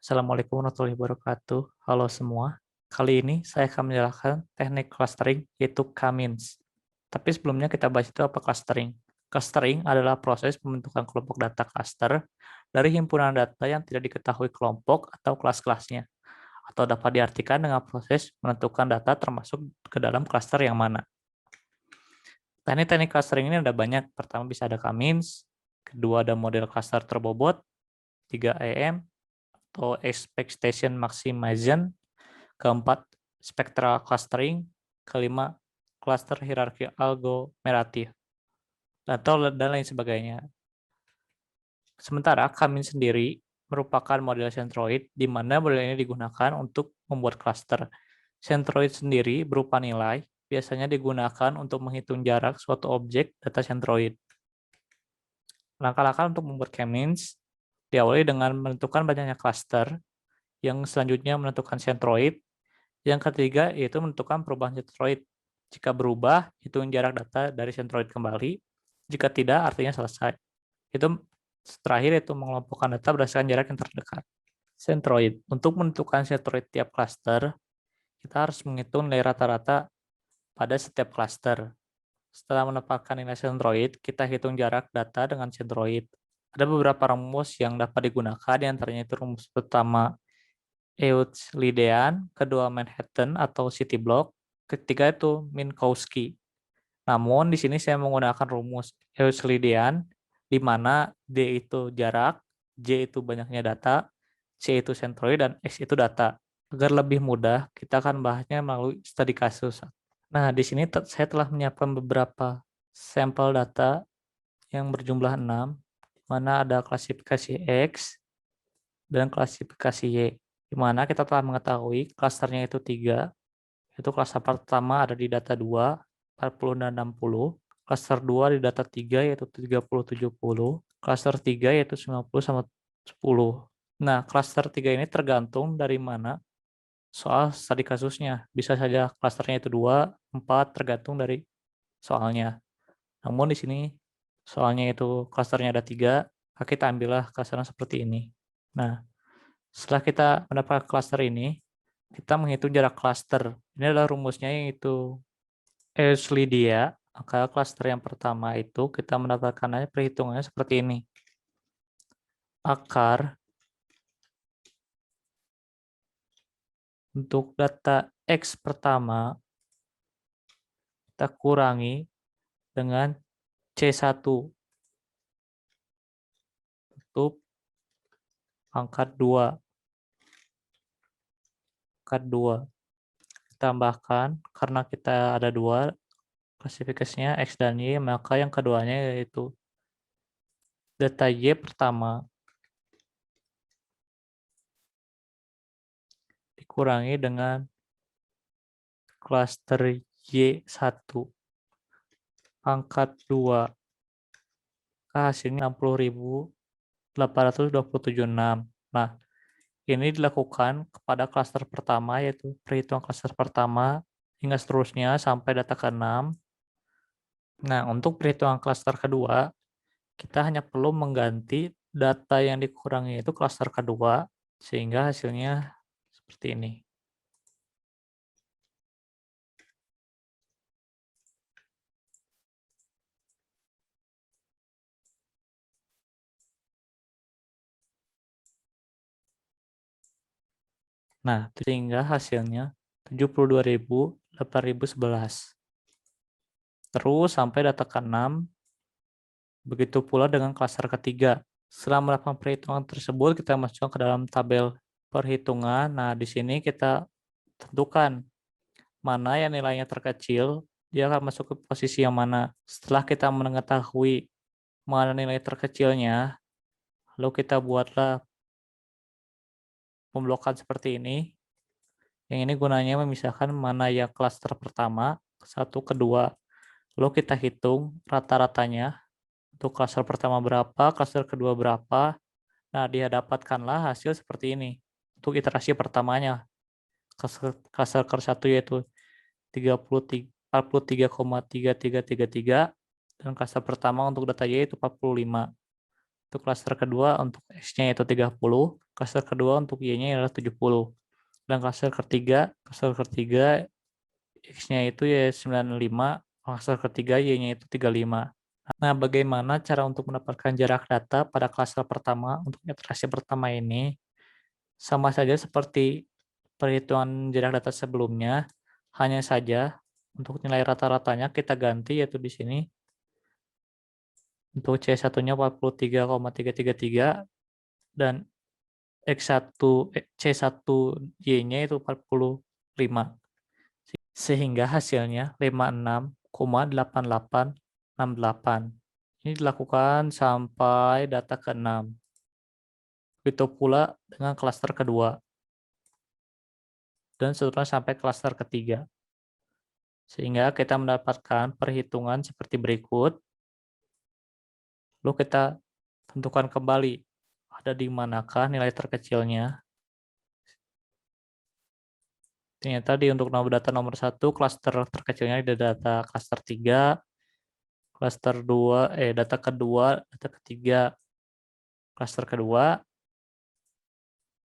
Assalamualaikum warahmatullahi wabarakatuh. Halo semua. Kali ini saya akan menjelaskan teknik clustering yaitu K-means. Tapi sebelumnya kita bahas itu apa clustering. Clustering adalah proses pembentukan kelompok data cluster dari himpunan data yang tidak diketahui kelompok atau kelas-kelasnya, atau dapat diartikan dengan proses menentukan data termasuk ke dalam cluster yang mana. Teknik-teknik clustering ini ada banyak. Pertama bisa ada K-means, kedua ada model cluster terbobot, 3EM, atau expectation maximization, keempat spectral clustering, kelima cluster hierarki aglomeratif, dan lain sebagainya. Sementara Kamin sendiri merupakan model centroid di mana model ini digunakan untuk membuat cluster. Centroid sendiri berupa nilai, biasanya digunakan untuk menghitung jarak suatu objek data centroid. Langkah-langkah untuk membuat K-means diawali dengan menentukan banyaknya cluster, yang selanjutnya menentukan centroid, yang ketiga yaitu menentukan perubahan centroid. Jika berubah, hitung jarak data dari centroid kembali. Jika tidak, artinya selesai. Itu terakhir yaitu mengelompokkan data berdasarkan jarak yang terdekat. Centroid. Untuk menentukan centroid tiap cluster, kita harus menghitung nilai rata-rata pada setiap cluster. Setelah menetapkan nilai centroid, kita hitung jarak data dengan centroid. Ada beberapa rumus yang dapat digunakan, di antaranya itu rumus pertama Euclidean, kedua Manhattan atau city block, ketiga itu Minkowski. Namun di sini saya menggunakan rumus Euclidean, di mana D itu jarak, J itu banyaknya data, C itu centroid, dan X itu data. Agar lebih mudah, kita akan bahasnya melalui studi kasus. Nah, di sini saya telah menyiapkan beberapa sampel data yang berjumlah 6, di mana ada klasifikasi X dan klasifikasi Y, di mana kita telah mengetahui klasternya itu 3, yaitu klaster pertama ada di data 2, 40 dan 60, klaster 2 di data 3 yaitu 30, 70, klaster 3 yaitu 90 sama 10. Nah, klaster 3 ini tergantung dari mana soal studi kasusnya. Bisa saja klasternya itu 2, 4, tergantung dari soalnya. Namun di sini soalnya itu klasternya ada 3, maka kita ambillah klasternya seperti ini. Nah, setelah kita mendapatkan klaster ini, kita menghitung jarak klaster. Ini adalah rumusnya yaitu Euclidean. Maka klaster yang pertama itu kita mendapatkan perhitungannya seperti ini. Akar untuk data X pertama kita kurangi dengan C1 untuk pangkat 2. Pangkat 2. Ditambahkan karena kita ada 2 klasifikasinya X dan Y, maka yang keduanya yaitu data Y pertama dikurangi dengan klaster Y1 pangkat 2. Hasilnya 60.827,6. Nah, ini dilakukan kepada klaster pertama, yaitu perhitungan klaster pertama hingga seterusnya sampai data ke-6. Nah, untuk perhitungan klaster kedua, kita hanya perlu mengganti data yang dikurangi itu klaster kedua, sehingga hasilnya seperti ini. Nah, sehingga hasilnya 72.008.011. Terus sampai data ke-6, begitu pula dengan klaster ketiga. Setelah melakukan perhitungan tersebut, kita masukkan ke dalam tabel perhitungan. Nah, di sini kita tentukan mana yang nilainya terkecil, dia akan masuk ke posisi yang mana. Setelah kita mengetahui mana nilai terkecilnya, lalu kita buatlah pemblokan seperti ini. Yang ini gunanya memisahkan mana yang klaster pertama, satu, kedua. Lalu kita hitung rata-ratanya. Untuk klaster pertama berapa, klaster kedua berapa. Nah, dia dapatkanlah hasil seperti ini. Untuk iterasi pertamanya, klaster ke-1 yaitu 43,3333, dan klaster pertama untuk data Y itu 45. Untuk klaster kedua untuk X-nya yaitu 30, klaster kedua untuk Y-nya adalah 70. Dan klaster ketiga X-nya itu ya 95, klaster ketiga Y-nya itu 35. Nah, bagaimana cara untuk mendapatkan jarak data pada klaster pertama untuk iterasi pertama ini? Sama saja seperti perhitungan jarak data sebelumnya, hanya saja untuk nilai rata-ratanya kita ganti yaitu di sini. Untuk C1-nya 43,333 dan C1Y-nya itu 45. Sehingga hasilnya 56,8868. Ini dilakukan sampai data ke-6. Begitu pula dengan klaster kedua. Dan seterusnya sampai klaster ketiga. Sehingga kita mendapatkan perhitungan seperti berikut. Lalu kita tentukan kembali ada di manakah nilai terkecilnya. Ternyata untuk data nomor 1, klaster terkecilnya di data klaster 3, klaster 2, data kedua, data ketiga, klaster kedua,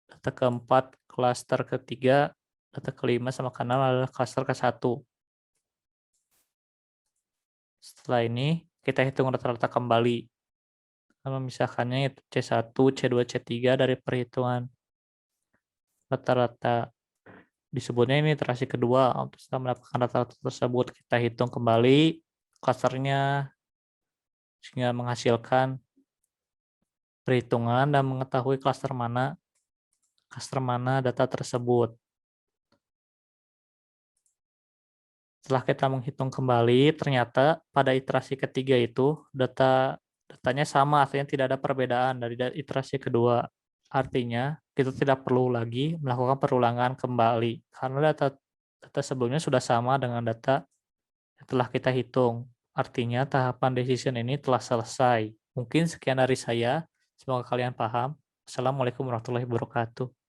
data keempat, klaster ketiga, data kelima sama keenam adalah klaster ke-1. Setelah ini, kita hitung rata-rata kembali. Memisahkannya itu C1, C2, C3 dari perhitungan rata-rata. Disebutnya ini iterasi kedua. Untuk setelah mendapatkan rata-rata tersebut, kita hitung kembali klasternya sehingga menghasilkan perhitungan dan mengetahui klaster mana data tersebut. Setelah kita menghitung kembali, ternyata pada iterasi ketiga itu datanya sama, artinya tidak ada perbedaan dari iterasi kedua. Artinya kita tidak perlu lagi melakukan perulangan kembali karena data sebelumnya sudah sama dengan data yang telah kita hitung. Artinya tahapan decision ini telah selesai. Mungkin sekian dari saya. Semoga kalian paham. Assalamualaikum warahmatullahi wabarakatuh.